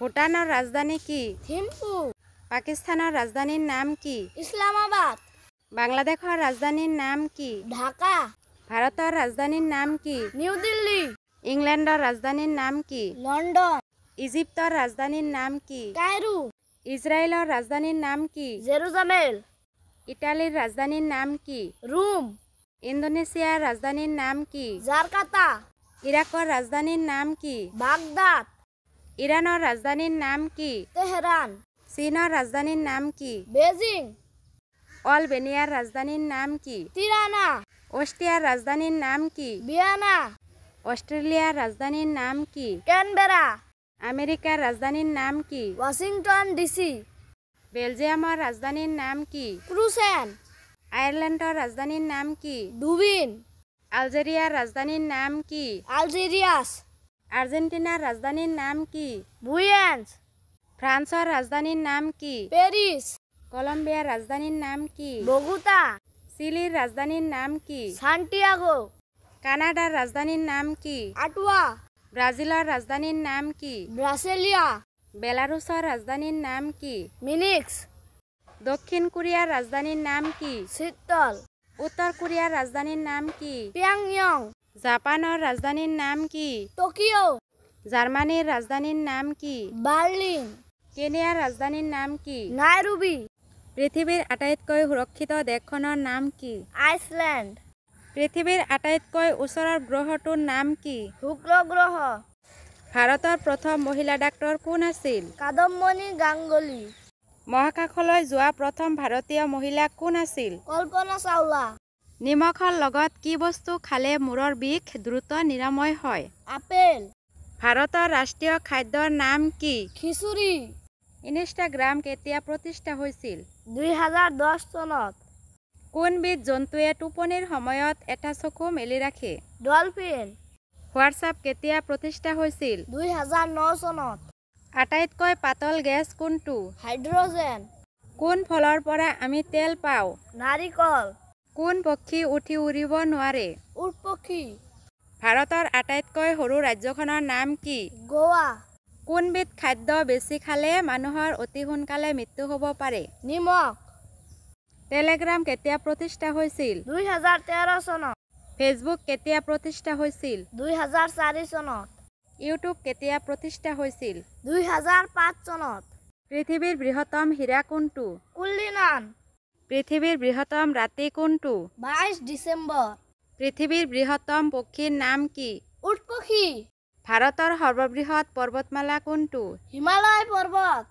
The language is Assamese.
ভূটানৰ ৰাজধানী কি? থিম্পু। পাকিস্তানৰ ৰাজধানীৰ নাম কি? ইছলামাবাদ। বাংলাদেশৰ ৰাজধানীৰ নাম কি? ঢাকা। ভাৰতৰ ৰাজধানীৰ নাম কি? নিউ দিল্লী। ইংলেণ্ডৰ ৰাজধানীৰ নাম কি? লণ্ডন। ইজিপ্তৰ ৰাজধানীৰ নাম কি? কায়ৰো। ইজৰাইলৰ ৰাজধানীৰ নাম কি? জেৰুজালেম। ইটালীৰ ৰাজধানীৰ নাম কি? ৰোম। ইণ্ডোনেছিয়াৰ ৰাজধানীৰ নাম কি? জাকাৰ্টা। ইৰাকৰ ৰাজধানীৰ নাম কি? বাগদাদ। ইৰাণৰ ৰাজধানীৰ নাম কি? তেহৰান। চীনৰ ৰাজধানীৰ নাম কি? বেজিং। আলবেনিয়াৰ ৰাজধানীৰ নাম কি? তিৰানা। অষ্ট্ৰিয়াৰ ৰাজধানীৰ নাম কি? ভিয়েনা। অষ্ট্ৰেলিয়াৰ ৰাজধানীৰ নাম কি? কেনবেৰা। আমেৰিকাৰ ৰাজধানীৰ নাম কি? Washington DC. বেলজিয়ামৰ ৰাজধানীৰ নাম কি? ক্ৰুচেন। আয়াৰলেণ্ডৰ ৰাজধানীৰ নাম কি? ডুবিন। আলজেৰিয়াৰ ৰাজধানীৰ নাম কি? আলজেৰিয়াছ। আৰ্জেণ্টিনাৰ ৰাজধানীৰ নাম কি? বুয়েন্স। ফ্ৰান্সৰ ৰাজধানীৰ নাম কি? পেৰিছ। কলম্বিয়াৰ ৰাজধানীৰ নাম কি? বগোটা। চিলিৰ ৰাজধানীৰ নাম কি? সান্টিয়াগো। কানাডাৰ ৰাজধানীৰ নাম কি? আটুৱা। ব্ৰাজিলৰ ৰাজধানীৰ নাম কি? ব্ৰাছিলিয়া। বেলাৰুছৰ ৰাজধানীৰ নাম কি? মিনিক্স। দক্ষিণ কোৰিয়াৰ ৰাজধানীৰ নাম কি? চিটল। উত্তৰ কোৰিয়াৰ ৰাজধানীৰ নাম কি? পিয়ংয়ং। জাপানৰ ৰাজধানীৰ নাম কি? টকিঅ'। জাৰ্মানীৰ ৰাজধানীৰ নাম কি? বাৰ্লিন। কেনিয়াৰ ৰাজধানীৰ নাম কি? নাইৰোবি। পৃথিৱীৰ আটাইতকৈ সুৰক্ষিত দেশখনৰ নাম কি? আইচলেণ্ড। পৃথিৱীৰ আটাইতকৈ ওচৰৰ গ্ৰহটোৰ নাম কি? শুক্ৰ গ্ৰহ। ভাৰতৰ প্ৰথম মহিলা ডাক্তৰ কোন আছিল? কাদম্বনী গাংগুলী। মহাকাশলৈ যোৱা প্ৰথম ভাৰতীয় মহিলা কোন আছিল? কল্পনা চাওলা। নিমখৰ লগত কি বস্তু খালে মূৰৰ বিষ দ্ৰুত নিৰাময় হয়? আপেল। ভাৰতৰ ৰাষ্ট্ৰীয় খাদ্যৰ নাম কি? খিচুৰি। ইনষ্টাগ্ৰাম কেতিয়া প্ৰতিষ্ঠা হৈছিল? 2010 চনত। কোনবিধ জন্তুৱে টোপনিৰ সময়ত এটা চকু মেলি ৰাখে? ডলফিন। হোৱাটছআপ কেতিয়া প্ৰতিষ্ঠা হৈছিল? 2009 চনত। আটাইতকৈ পাতল গেছ কোনটো? হাইড্ৰজেন। কোন ফলৰ পৰা আমি তেল পাওঁ? নাৰিকল। কোন পক্ষী উঠি উৰিব নোৱাৰে? উট পক্ষী। ভাৰতৰ আটাইতকৈ সৰু ৰাজ্যখনৰ নাম কি? গোৱা। কোনবিধ খাদ্য বেছি খালে মানুহৰ অতি সোনকালে মৃত্যু হ'ব পাৰে? নিমখ। টেলিগ্ৰাম কেতিয়া প্ৰতিষ্ঠা হৈছিল? 2013 চনত। ফেচবুক কেতিয়া প্ৰতিষ্ঠা হৈছিল? 2004 চনত। ইউটিউব কেতিয়া প্ৰতিষ্ঠা হৈছিল? 2005 চনত। পৃথিৱীৰ বৃহত্তম হীৰা কোনটো? কুল্লিনান। পৃথিৱীৰ বৃহত্তম ৰাতি কোনটো? 22 ডিচেম্বৰ। পৃথিৱীৰ বৃহত্তম পক্ষীৰ নাম কি? উট পক্ষী। ভাৰতৰ সৰ্ববৃহৎ পৰ্বতমালা কোনটো? হিমালয় পৰ্বত।